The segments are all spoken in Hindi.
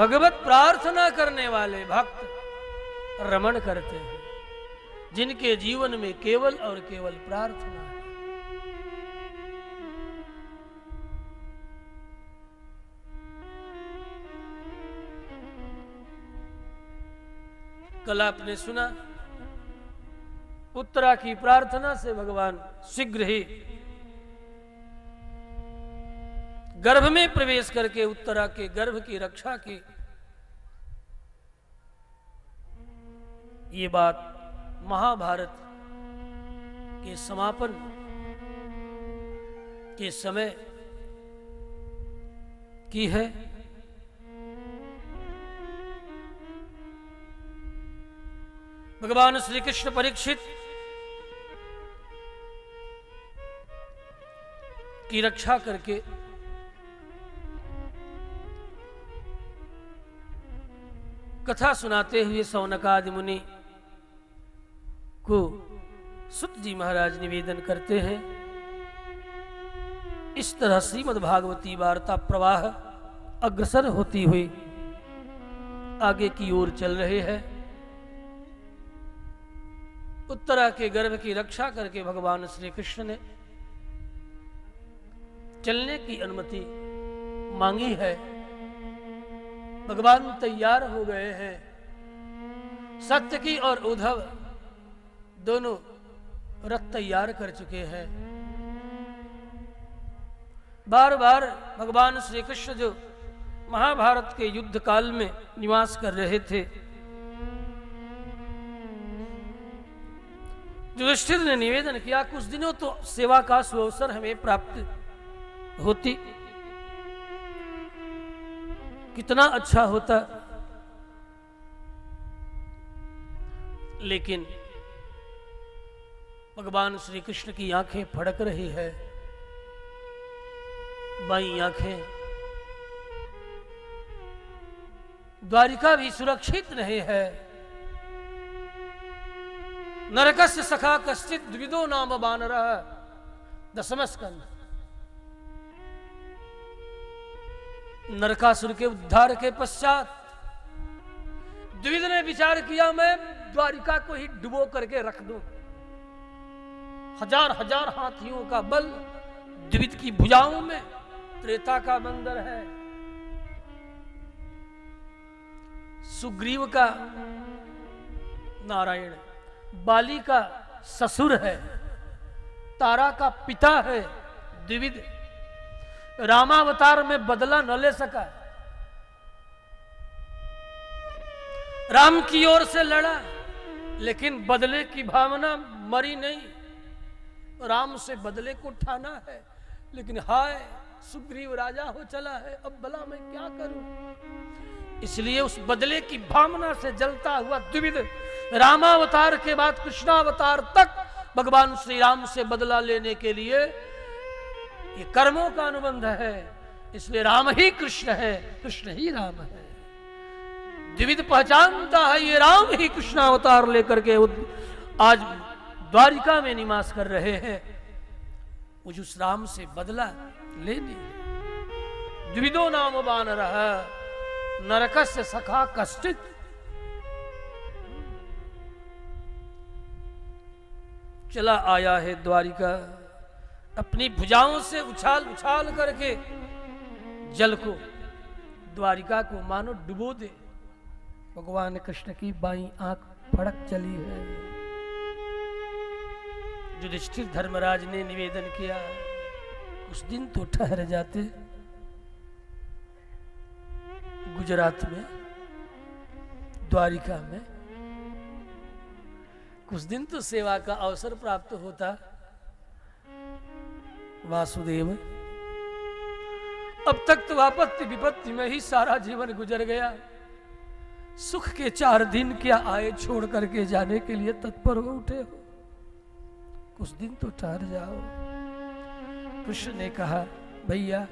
भगवत प्रार्थना करने वाले भक्त रमण करते हैं, जिनके जीवन में केवल और केवल प्रार्थना है। कल आपने सुना उत्तरा की प्रार्थना से भगवान शीघ्र ही गर्भ में प्रवेश करके उत्तरा के गर्भ की रक्षा की। ये बात महाभारत के समापन के समय की है। भगवान श्री कृष्ण परीक्षित की रक्षा करके कथा सुनाते हुए सौनकादि मुनि को सुत जी महाराज निवेदन करते हैं। इस तरह श्रीमद् भागवती वार्ता प्रवाह अग्रसर होती हुई आगे की ओर चल रहे हैं। उत्तरा के गर्भ की रक्षा करके भगवान श्री कृष्ण ने चलने की अनुमति मांगी है। भगवान तैयार हो गए हैं। सत्यकी और उद्धव दोनों रथ तैयार कर चुके हैं। बार बार भगवान श्री कृष्ण जो महाभारत के युद्ध काल में निवास कर रहे थे, युधिष्ठिर ने निवेदन किया कुछ दिनों तो सेवा का सुअवसर हमें प्राप्त होती, कितना अच्छा होता। लेकिन भगवान श्री कृष्ण की आंखें फड़क रही है। बाई आंखें, द्वारिका भी सुरक्षित नहीं है। नरकस्य सखा कश्चित द्विविदो नाम वानरः दशम स्कंद। नरकासुर के उद्धार के पश्चात द्विविद ने विचार किया मैं द्वारिका को ही डुबो करके रख दूं। हजार हजार हाथियों का बल द्विविद की भुजाओं में, त्रेता का मंदिर है। सुग्रीव का नारायण बाली का ससुर है, तारा का पिता है द्विविद। रामावतार में बदला न ले सका, राम की ओर से लड़ा लेकिन बदले की भावना मरी नहीं। राम से बदले को ठाना है, लेकिन हाय सुग्रीव राजा हो चला है, अब भला मैं क्या करूं। इसलिए उस बदले की भावना से जलता हुआ द्विविद रामावतार के बाद कृष्णावतार तक भगवान श्री राम से बदला लेने के लिए, ये कर्मों का अनुबंध है। इसलिए राम ही कृष्ण है, कृष्ण ही राम है। द्विविद पहचानता है ये राम ही कृष्णावतार लेकर के आज द्वारिका में निवास कर रहे हैं। मुझे उस राम से बदला लेने। द्विविदो नाम वानरः नरकस्य सखा कश्चित्। चला आया है द्वारिका, अपनी भुजाओं से उछाल उछाल करके जल को, द्वारिका को मानो डुबो दे। भगवान कृष्ण की बाईं आंख फड़क चली है। युधिष्ठिर धर्मराज ने निवेदन किया उस दिन तो ठहर जाते, गुजरात में द्वारिका में कुछ दिन तो सेवा का अवसर प्राप्त होता। वासुदेव, अब तक तो आपत्ति विपत्ति में ही सारा जीवन गुजर गया। सुख के 4 दिन क्या आए छोड़ करके जाने के लिए तत्पर हो उठे हो। कुछ दिन तो ठहर जाओ। कृष्ण ने कहा भैया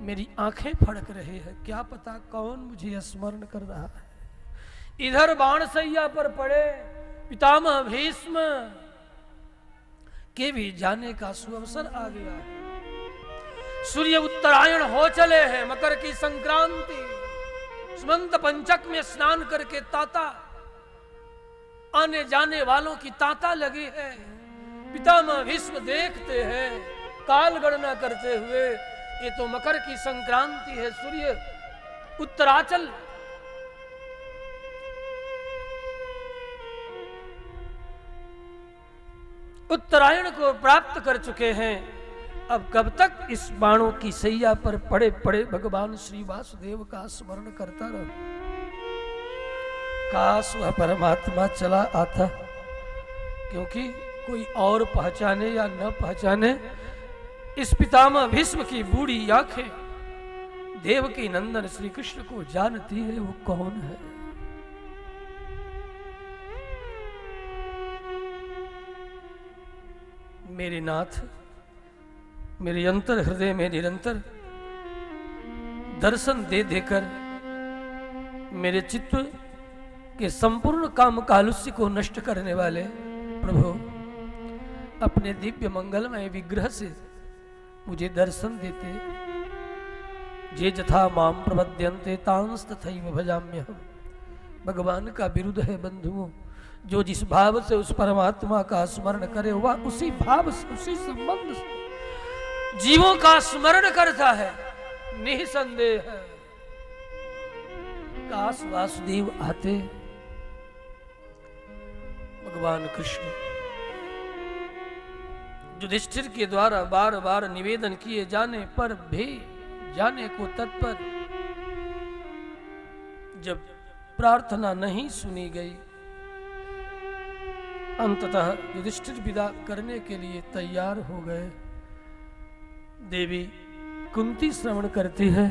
मेरी आंखें फड़क रही है, क्या पता कौन मुझे स्मरण कर रहा है। इधर बाणसैया पर पड़े पितामह भीष्म के भी जाने का सुअवसर आ गया है। सूर्य उत्तरायण हो चले हैं, मकर की संक्रांति। सुमंत पंचक में स्नान करके ताता, आने जाने वालों की तांता लगी है। पितामह भीष्म देखते हैं काल गणना करते हुए, ये तो मकर की संक्रांति है, सूर्य उत्तराचल उत्तरायण को प्राप्त कर चुके हैं। अब कब तक इस बाणों की सैया पर पड़े पड़े भगवान श्री वासुदेव का स्मरण करता रहो। काश वह परमात्मा चला आता, क्योंकि कोई और पहचाने या न पहचाने, इस पितामह भीष्म की बूढ़ी आंखें देवकी नंदन श्री कृष्ण को जानती है वो कौन है। मेरे नाथ मेरे अंतर हृदय में निरंतर दर्शन दे देकर मेरे चित्त के संपूर्ण काम कालुष्य को नष्ट करने वाले प्रभु, अपने दिव्य मंगलमय विग्रह से मुझे दर्शन देते। जे जथा माम प्रपद्यन्ते तांस तथैव भजाम्यहम्। भगवान का विरुद्ध है बंधुओं, जो जिस भाव से उस परमात्मा का स्मरण करे वह उसी भाव से, उसी संबंध से जीवों का स्मरण करता है, निसंदेह है। काश वासुदेव आते। भगवान कृष्ण युधिष्ठिर के द्वारा बार बार निवेदन किए जाने पर भी जाने को तत्पर, जब प्रार्थना नहीं सुनी गई, अंततः युधिष्ठिर विदा करने के लिए तैयार हो गए। देवी कुंती श्रवण करती है,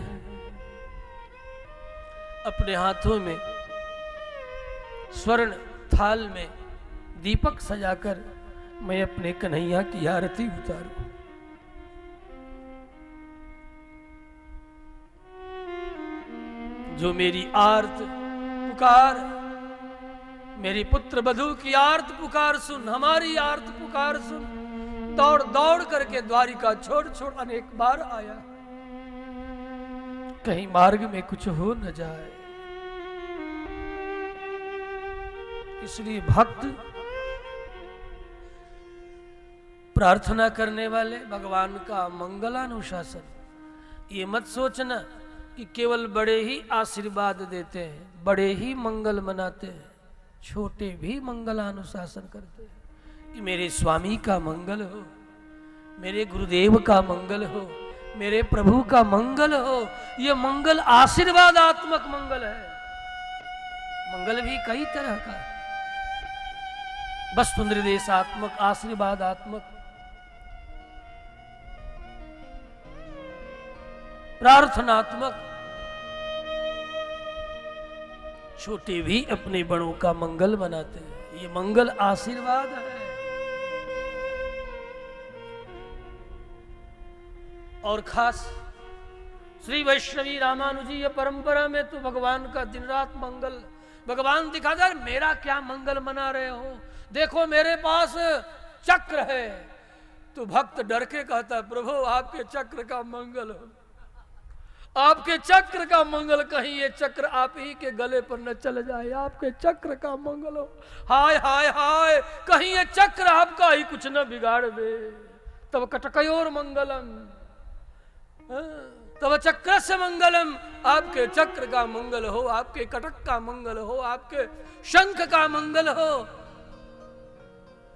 अपने हाथों में स्वर्ण थाल में दीपक सजाकर मैं अपने कन्हैया की आरती उतारूं। जो मेरी आर्त पुकार, मेरी पुत्र वधू की आर्त पुकार सुन, हमारी आर्त पुकार सुन। दौड़ दौड़ करके द्वारिका छोड़ छोड़ अनेक बार आया, कहीं मार्ग में कुछ हो न जाए। इसलिए भक्त प्रार्थना करने वाले भगवान का मंगलानुशासन, ये मत सोचना कि केवल बड़े ही आशीर्वाद देते हैं, बड़े ही मंगल मनाते हैं, छोटे भी मंगलानुशासन करते हैं कि मेरे स्वामी का मंगल हो, मेरे गुरुदेव का मंगल हो, मेरे प्रभु का मंगल हो। यह मंगल आशीर्वादात्मक मंगल है। मंगल भी कई तरह का है, वस्तु निर्देशात्मक, आशीर्वादात्मक, प्रार्थनात्मक। छोटे भी अपने बड़ों का मंगल मनाते हैं, ये मंगल आशीर्वाद है। और खास श्री वैष्णवी रामानुजीय परंपरा में तो भगवान का दिन रात मंगल, भगवान दिखाता है मेरा क्या मंगल मना रहे हो, देखो मेरे पास चक्र है। तो भक्त डर के कहता है प्रभु आपके चक्र का मंगल हो, आपके चक्र का मंगल, कहीं ये चक्र आप ही के गले पर न चल जाए, आपके चक्र का मंगल हो। हाय हाय हाय, कहीं ये चक्र आपका ही कुछ न बिगाड़ दे। तब कटकयोर मंगलम, तब चक्र से मंगलम, आपके चक्र का मंगल हो, आपके कटक का मंगल हो, आपके शंख का मंगल हो,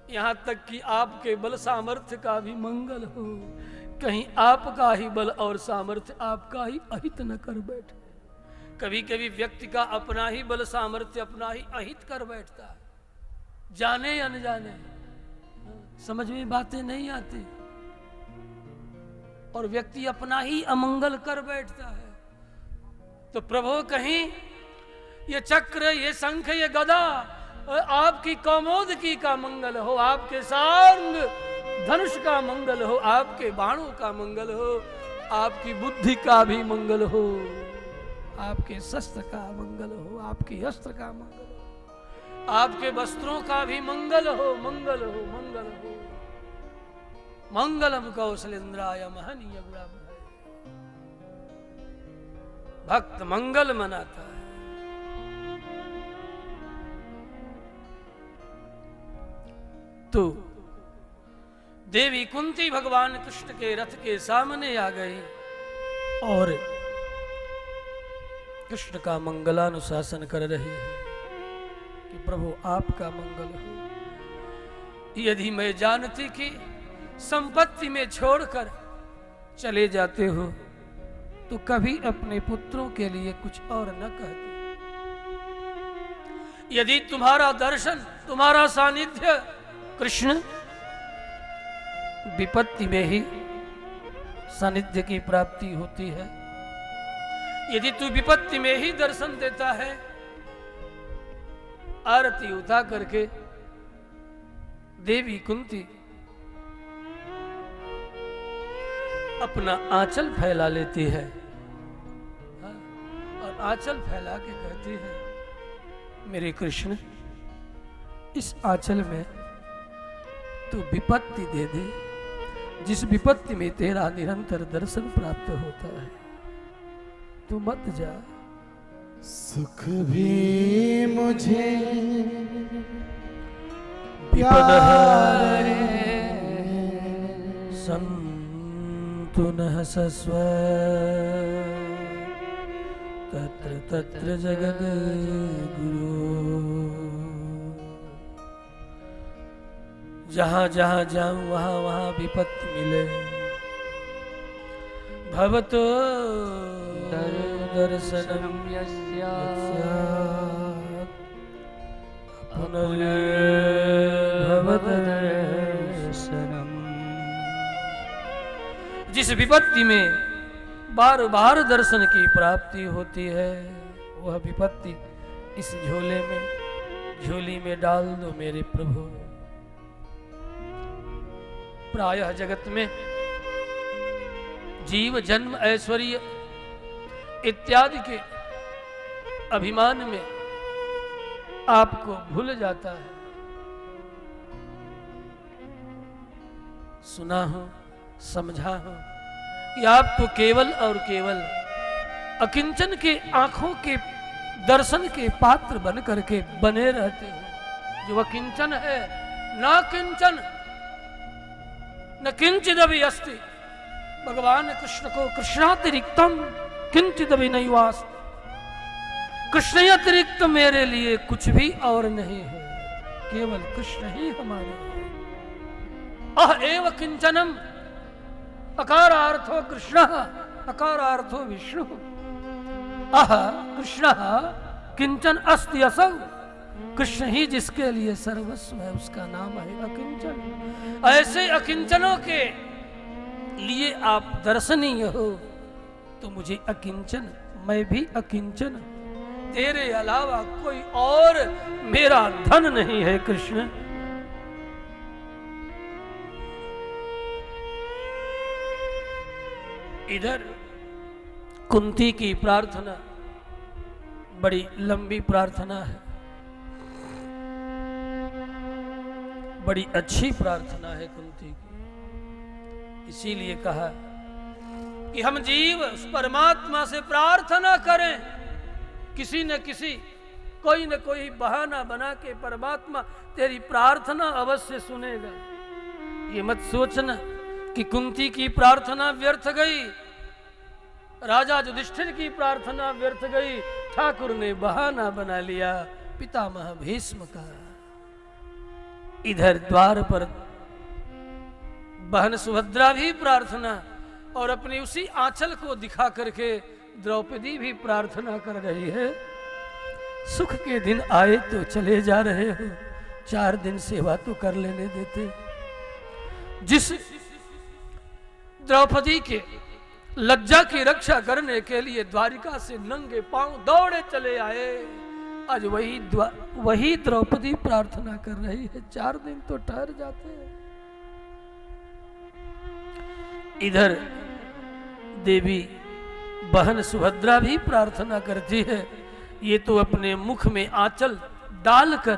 यहां तक कि आपके बल सामर्थ्य का भी मंगल हो। कहीं आपका ही बल और सामर्थ्य आपका ही अहित न कर बैठे। कभी कभी व्यक्ति का अपना ही बल सामर्थ्य अपना ही अहित कर बैठता है, जाने अनजाने, समझ में बातें नहीं आती, और व्यक्ति अपना ही अमंगल कर बैठता है। तो प्रभु कहीं ये चक्र, ये शंख, ये गदा आपकी कौमोदकी का मंगल हो, आपके सांग धनुष का मंगल हो, आपके बाणों का मंगल हो, आपकी बुद्धि का भी मंगल हो, आपके शस्त्र का मंगल हो, आपके अस्त्र का मंगल हो, आपके वस्त्रों का भी मंगल हो, मंगल हो, मंगल हो। मंगलम कौशलेन्द्राय महनीय गुणाम। भक्त मंगल मनाता है। तो देवी कुंती भगवान कृष्ण के रथ के सामने आ गई और कृष्ण का मंगलानुशासन कर रही है कि प्रभु आपका मंगल हो। यदि मैं जानती कि संपत्ति में छोड़कर चले जाते हो तो कभी अपने पुत्रों के लिए कुछ और न कहती। यदि तुम्हारा दर्शन, तुम्हारा सानिध्य कृष्ण, विपत्ति में ही सानिध्य की प्राप्ति होती है। यदि तू विपत्ति में ही दर्शन देता है, आरती उतार करके देवी कुंती अपना आंचल फैला लेती है और आंचल फैला के कहती है, मेरे कृष्ण, इस आंचल में तू विपत्ति दे दे, जिस विपत्ति में तेरा निरंतर दर्शन प्राप्त होता है। तू मत जा। सुख भी मुझे विपद संतु नः सस्व तत्र तत्र जगद गुरु। जहां जहां जाऊं वहां वहां विपत्ति मिले, भवतो दर्शनम पुनर्भवत दर्शनम। जिस विपत्ति में बार बार दर्शन की प्राप्ति होती है, वह विपत्ति इस झोली में डाल दो मेरे प्रभु। प्रायः जगत में जीव जन्म, ऐश्वर्य इत्यादि के अभिमान में आपको भूल जाता है। सुना हो, समझा हो कि आप तो केवल और केवल अकिंचन के आंखों के दर्शन के पात्र बन करके बने रहते हो। जो अकिंचन है, ना किंचन न किंचिदपि अस्ति। भगवान कृष्ण को कृष्णातिरिक्तम किंचिदपि नैवास्ति। कृष्ण अतिरिक्त मेरे लिए कुछ भी और नहीं है, केवल कृष्ण ही हमारे हैं। अह एव किंचनम, अकारार्थो कृष्ण, अकारार्थो विष्णु। अह कृष्ण किंचन अस्ति असौ। कृष्ण ही जिसके लिए सर्वस्व है, उसका नाम है अकिंचन। ऐसे अकिंचनों के लिए आप दर्शनीय हो तो मुझे अकिंचन, मैं भी अकिंचन, तेरे अलावा कोई और मेरा धन नहीं है कृष्ण। इधर कुंती की प्रार्थना बड़ी लंबी प्रार्थना है, बड़ी अच्छी प्रार्थना है कुंती की। इसीलिए कहा कि हम जीव उस परमात्मा से प्रार्थना करें, किसी न किसी, कोई न कोई बहाना बना के परमात्मा तेरी प्रार्थना अवश्य सुनेगा। ये मत सोचना कि कुंती की प्रार्थना व्यर्थ गई, राजा युधिष्ठिर की प्रार्थना व्यर्थ गई, ठाकुर ने बहाना बना लिया पितामह भीष्म का। इधर द्वार पर बहन सुभद्रा भी प्रार्थना, और अपनी उसी आंचल को दिखा करके द्रौपदी भी प्रार्थना कर रही है। सुख के दिन आए तो चले जा रहे हो, 4 दिन सेवा तो कर लेने देते। जिस द्रौपदी के लज्जा की रक्षा करने के लिए द्वारिका से नंगे पांव दौड़े चले आए, आज वही द्रौपदी प्रार्थना कर रही है, 4 दिन तो ठहर जाते हैं। इधर देवी बहन सुभद्रा भी प्रार्थना करती है। ये तो अपने मुख में आंचल डालकर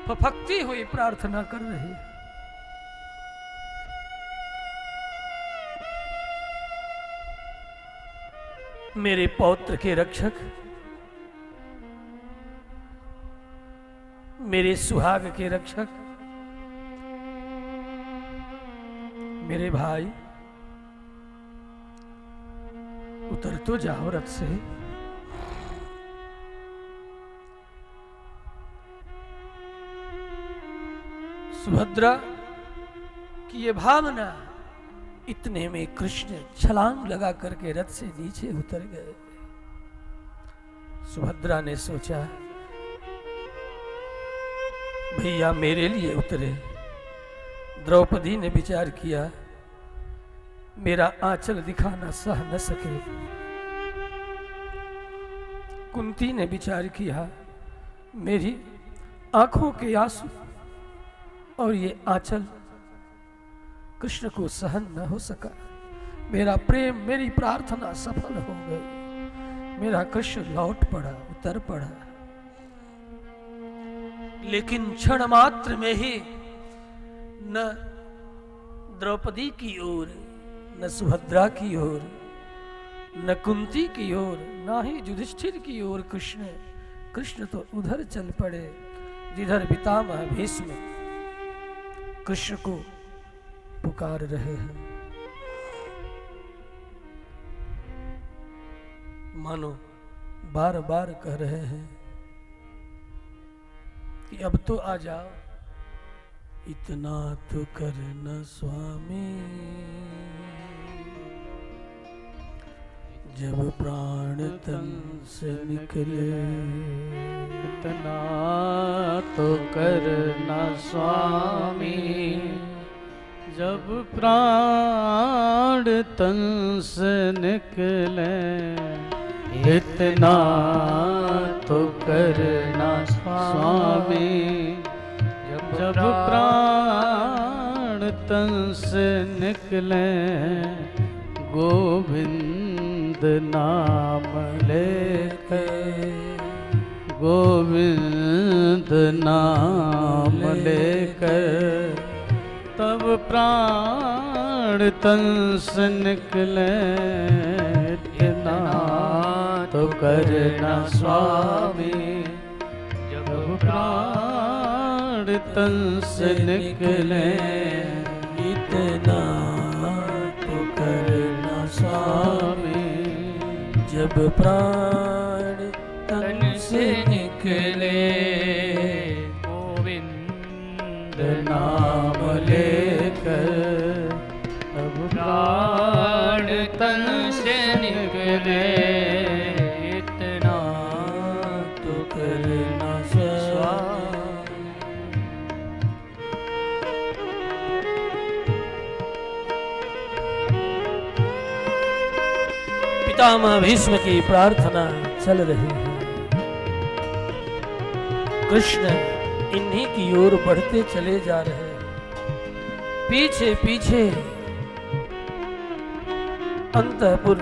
फफकती हुई प्रार्थना कर रही है। मेरे पौत्र के रक्षक, मेरे सुहाग के रक्षक, मेरे भाई, उतर तो जाओ रथ से। सुभद्रा की ये भावना, इतने में कृष्ण छलांग लगा करके रथ से नीचे उतर गए। सुभद्रा ने सोचा भैया मेरे लिए उतरे। द्रौपदी ने विचार किया मेरा आंचल दिखाना सह न सके। कुंती ने विचार किया मेरी आंखों के आंसू और ये आंचल कृष्ण को सहन न हो सका। मेरा प्रेम, मेरी प्रार्थना सफल हो गई। मेरा कृष्ण लौट पड़ा, उतर पड़ा। लेकिन क्षण मात्र में ही न द्रौपदी की ओर, न सुभद्रा की ओर, न कुंती की ओर, न ही युधिष्ठिर की ओर कृष्ण तो उधर चल पड़े जिधर पितामह भीष्म कृष्ण को पुकार रहे हैं। मानो बार बार कह रहे हैं कि अब तो आ जाओ, इतना तो करना स्वामी, जब प्राण तन से निकले। इतना तो करना स्वामी, जब प्राण तन से निकले। इतना तो करना स्वामी, जब प्राण तन से निकले। गोविंद नाम लेकर, गोविंद नाम लेकर, तब प्राण तन से निकले। इतना तो करना स्वामी, जब प्राण तन से निकले। इतना तो करना स्वामी, जब प्राण तन से निकले। गोविंद नाम लेकर, तब प्राण तन से निकले। इतना तो करना स्वामी। पितामह भीष्म की प्रार्थना चल रही है। कृष्ण इन्हीं की ओर बढ़ते चले जा रहे हैं। पीछे पीछे अंतःपुर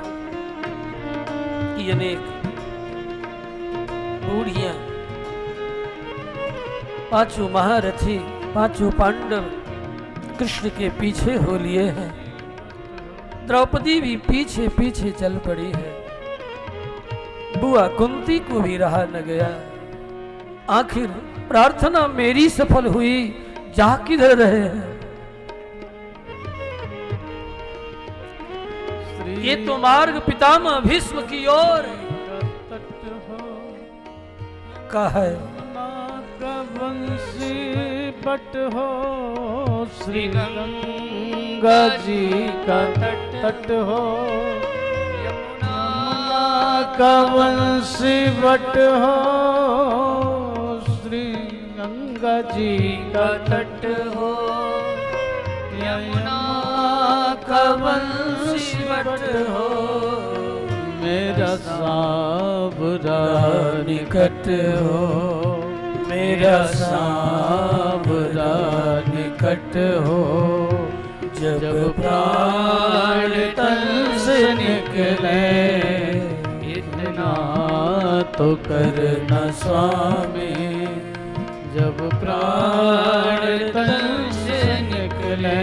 की अनेक बूढ़ियां, पांचों महारथी, पांचों पांडव कृष्ण के पीछे हो लिए हैं। द्रौपदी भी पीछे पीछे चल पड़ी है। बुआ कुंती को भी रहा न गया। आखिर प्रार्थना मेरी सफल हुई, जा किधर रहे हैं? ये तो मार्ग पितामह भीष्म की ओर का है। बंसी बट हो, श्री गंगा जी का तट हो। यमुना का बंसी बट हो, श्री गंगा जी का तट हो। यमुना का बंसी बट हो, मेरा सावरा निकट हो। मेरा सावरा निकट हो, जब प्राण तन से निकले। इतना तो करना स्वामी, जब प्राण तन से निकले।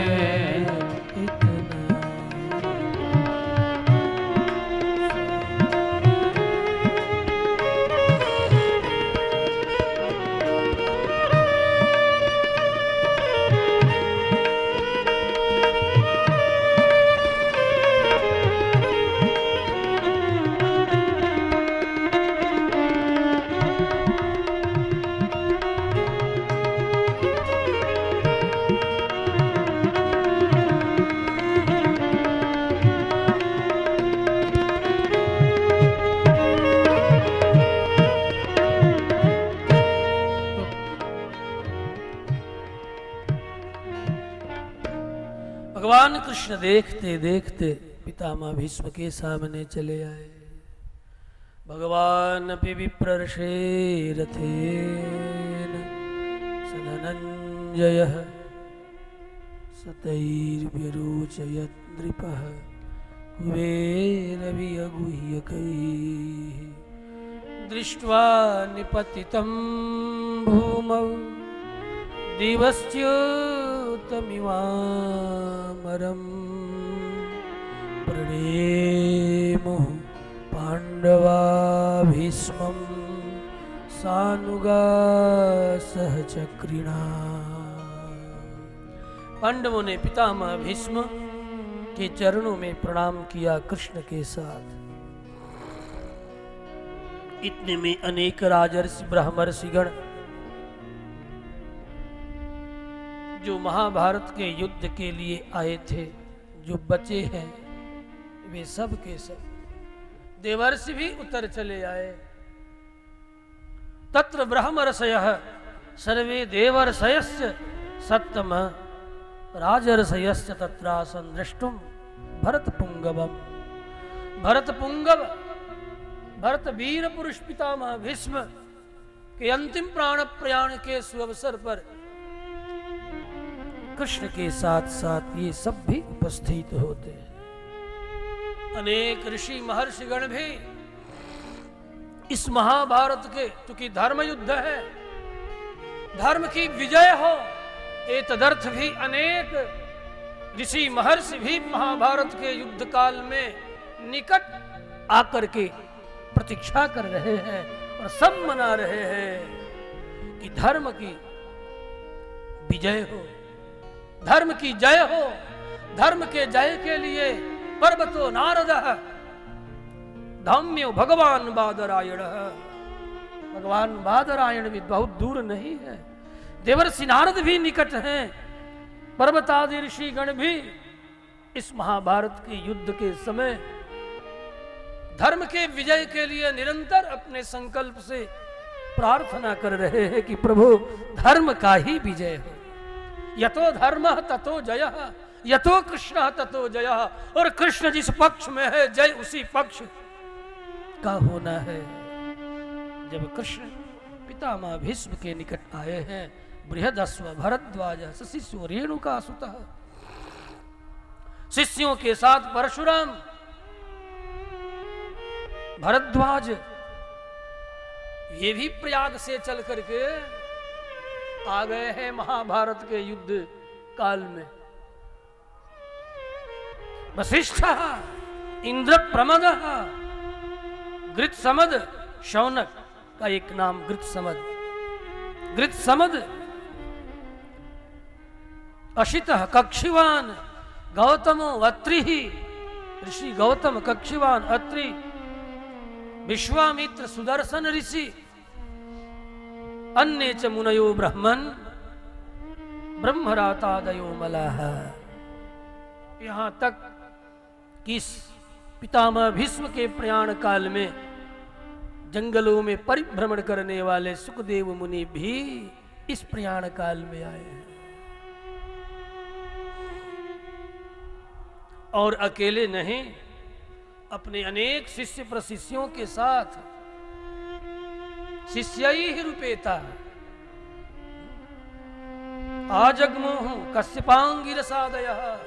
कृष्ण देखते देखते पितामह भीष्म के सामने चले आए। भगवान अपि विप्रर्षे रथेन सधनंजयः सतैर्व्यरोचयत् नृपः कुबेरवियगुह्यकैः दृष्ट्वा निपतितं भूमौ दिवस्योतमिवामरम् प्रणेमुः पांडवा भीष्मं सानुगा सहचक्रिणा। पांडवों ने पितामह भीष्म के चरणों में प्रणाम किया कृष्ण के साथ। इतने में अनेक राजर्षि ब्रह्मर्षिगण जो महाभारत के युद्ध के लिए आए थे, जो बचे हैं, वे सब के सब देवर्षि भी उतर चले आए। तत्र ब्रह्मर्षयः सर्वे देवर्षयश्च सत्तम राजर्षयश्च तत्रासन् द्रष्टुं भरतपुंगवम्। भरतपुंगव भरत वीर पुरुष पितामह भीष्म के अंतिम प्राण प्रयाण के सुअवसर पर कृष्ण के साथ साथ ये सब भी उपस्थित होते हैं। अनेक ऋषि महर्षिगण भी इस महाभारत के, क्योंकि धर्म युद्ध है, धर्म की विजय हो, ये तदर्थ भी अनेक ऋषि महर्षि भी महाभारत के युद्ध काल में निकट आकर के प्रतीक्षा कर रहे हैं और सब मना रहे हैं कि धर्म की विजय हो, धर्म की जय हो। धर्म के जय के लिए पर्वतो नारदः धम्यो भगवान बादरायण। भगवान बादरायण भी बहुत दूर नहीं है, देवर्षि नारद भी निकट हैं, पर्वतादि ऋषिगण भी इस महाभारत के युद्ध के समय धर्म के विजय के लिए निरंतर अपने संकल्प से प्रार्थना कर रहे हैं कि प्रभु धर्म का ही विजय हो। यतो धर्मः ततो जयः, यतो कृष्णः ततो जयः। और कृष्ण जिस पक्ष में है, जय उसी पक्ष का होना है। जब कृष्ण पितामह भीष्म के निकट आए हैं, बृहदस्व भरद्वाज शिष्यो रेणुका सुतः, शिष्यों के साथ परशुराम भरद्वाज ये भी प्रयाग से चल करके आ गए हैं महाभारत के युद्ध काल में। वशिष्ठ इंद्रप्रमद गृत्समद, शौनक का एक नाम गृत्समद, गृत्समद अशितः कक्षिवान गौतमो अत्रि, ऋषि गौतम कक्षिवान अत्रि, विश्वामित्र सुदर्शन ऋषि, अन्य च मुनयो ब्रह्मन् ब्रह्मरातादयो मलाः। यहां तक कि पितामह भीष्म के प्रयाण काल में जंगलों में परिभ्रमण करने वाले सुखदेव मुनि भी इस प्रयाण काल में आए हैं। और अकेले नहीं, अपने अनेक शिष्य प्रशिष्यों के साथ, शिष्यैः रूपेता आजग्मोह कश्यपांगिरसादयः।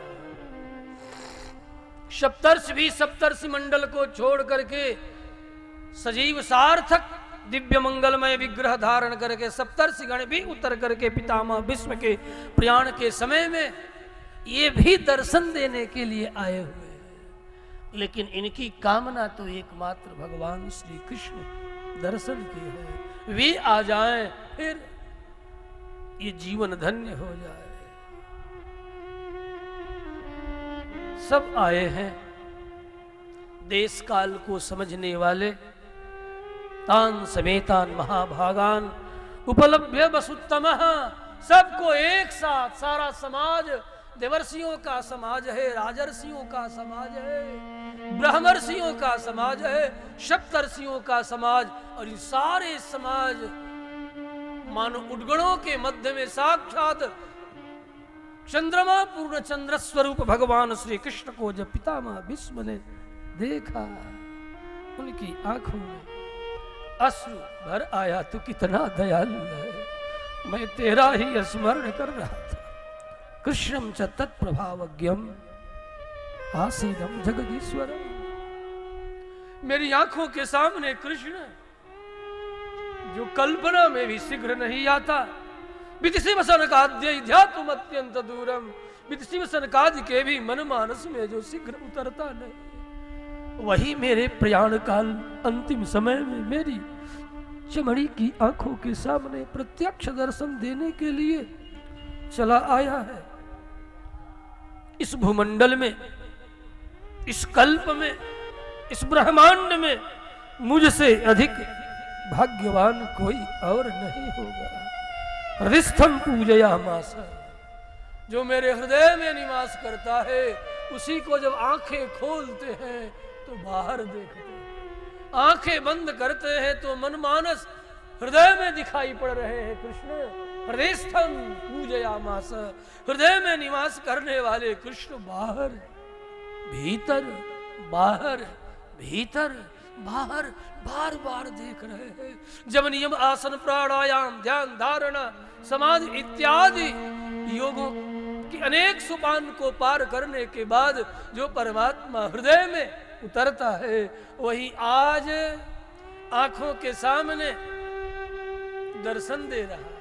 सप्तर्षि भी सप्तर्षि मंडल को छोड़ करके सजीव सार्थक दिव्य मंगलमय विग्रह धारण करके सप्तर्षि गण भी उतर करके पितामह भीष्म के प्रयाण के समय में ये भी दर्शन देने के लिए आए हुए हैं। लेकिन इनकी कामना तो एकमात्र भगवान श्री कृष्ण दर्शन की है। वे आ जाएं, फिर ये जीवन धन्य हो जाए। सब आए हैं देश काल को समझने वाले, तान समेतान महाभागान उपलभ्य वसुत्तमः। सबको एक साथ, सारा समाज, देवर्षियों का समाज है, राजर्षियों का समाज है, ब्रह्मर्षियों का समाज है, सप्तर्षियों का समाज, और ये सारे समाज मानो उद्गणों के मध्य में साक्षात चंद्रमा पूर्ण चंद्र स्वरूप भगवान श्री कृष्ण को जब पितामह भीष्म ने देखा, उनकी आंखों में अश्रु भर आया। तू कितना दयालु है, मैं तेरा ही स्मरण कर रहा था। कृष्णम च तत्प्रभावज्ञम आसीनम जगदीश्वरम। मेरी आंखों के सामने कृष्ण, जो कल्पना में भी शीघ्र नहीं आता, विदिशिव सनकाद्य ध्यातुम अत्यंत दूरम, विदिशिव सनकादि के भी मन मानस में जो शीघ्र उतरता नहीं, वही मेरे प्रयाण काल अंतिम समय में मेरी चमड़ी की आंखों के सामने प्रत्यक्ष दर्शन देने के लिए चला आया है। इस भूमंडल में, इस कल्प में, इस ब्रह्मांड में मुझसे अधिक भाग्यवान कोई और नहीं होगा। हृदयस्थम पूजयामास, जो मेरे हृदय में निवास करता है, उसी को जब आंखें खोलते हैं तो बाहर देखते हैं, आंखें बंद करते हैं तो मनमानस हृदय में दिखाई पड़ रहे हैं कृष्ण। हृदयस्थम पूजयामास, हृदय में निवास करने वाले कृष्ण बाहर भीतर, बाहर भीतर, बाहर बार बार देख रहे हैं। जब नियम आसन प्राणायाम ध्यान धारणा समाधि इत्यादि योगों की अनेक सोपान को पार करने के बाद जो परमात्मा हृदय में उतरता है, वही आज आंखों के सामने दर्शन दे रहा है।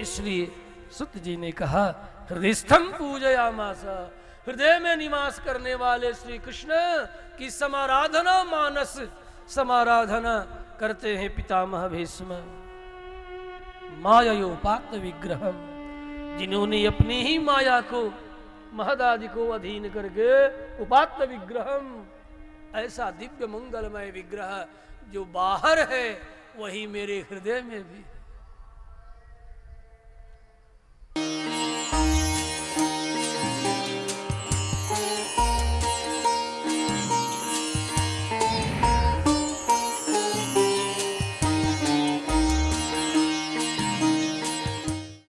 इसलिए सुत जी ने कहा हृदयस्थम पूजयामासा, हृदय में निवास करने वाले श्री कृष्ण की समाराधना, मानस समाराधना करते हैं पितामह भीष्म। मायायोपात्त विग्रहम, जिन्होंने अपनी ही माया को महदादि को अधीन करके उपात्त विग्रहम, ऐसा दिव्य मंगलमय विग्रह जो बाहर है वही मेरे हृदय में भी है।